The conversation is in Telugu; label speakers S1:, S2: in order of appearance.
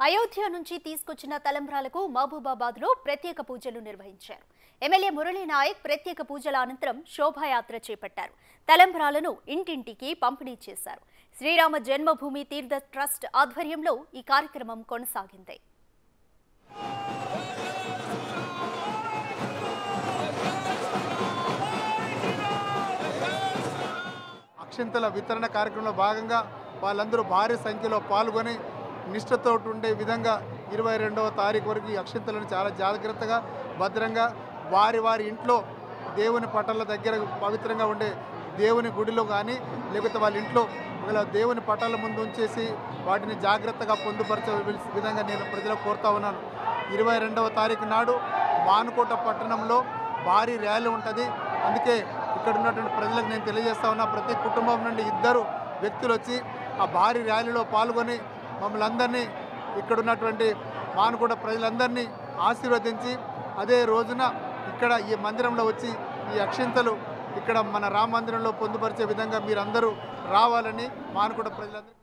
S1: అయోధ్య నుంచి తీసుకొచ్చిన తలంబ్రాలకు మహబూబాబాద్లో ప్రత్యేక పూజలు నిర్వహించారు. ఎమ్మెల్యే మురళీ నాయక్ ప్రత్యేక పూజల అనంతరం శోభాయాత్ర చేపట్టారు. తలంబ్రాలను ఇంటింటికి పంపిణీ చేశారు. శ్రీరామ జన్మభూమి తీర్థ ట్రస్ట్ ఆధ్వర్యంలో ఈ కార్యక్రమం కొనసాగింది.
S2: అక్షింతల వితరణ కార్యక్రమంలో భాగంగా వాళ్ళందరూ భారీ సంఖ్యలో పాల్గొని నిష్ఠతో ఉండే విధంగా 22వ తారీఖు వరకు ఈ అక్షింతలను చాలా జాగ్రత్తగా భద్రంగా వారి ఇంట్లో దేవుని పటాల దగ్గర పవిత్రంగా ఉండే దేవుని గుడిలో కానీ లేకపోతే వాళ్ళ ఇంట్లో ఒకవేళ దేవుని పటాల ముందు ఉంచేసి వాటిని జాగ్రత్తగా పొందుపరిచే విధంగా నేను ప్రజలకు కోరుతా ఉన్నాను. 22వ తారీఖు నాడు మానుకోట పట్టణంలో భారీ ర్యాలీ ఉంటుంది. అందుకే ఇక్కడ ఉన్నటువంటి ప్రజలకు నేను తెలియజేస్తా ఉన్నా, ప్రతి కుటుంబం నుండి 2 వ్యక్తులు వచ్చి ఆ భారీ ర్యాలీలో పాల్గొని మమ్మల్ని అందరినీ ఇక్కడ ఉన్నటువంటి మానుకోట ప్రజలందరినీ ఆశీర్వదించి అదే రోజున ఇక్కడ ఈ మందిరంలో వచ్చి ఈ అక్షింతలు ఇక్కడ మన రామ మందిరంలో పొందుపరిచే విధంగా మీరందరూ రావాలని మానుకోట ప్రజలందరూ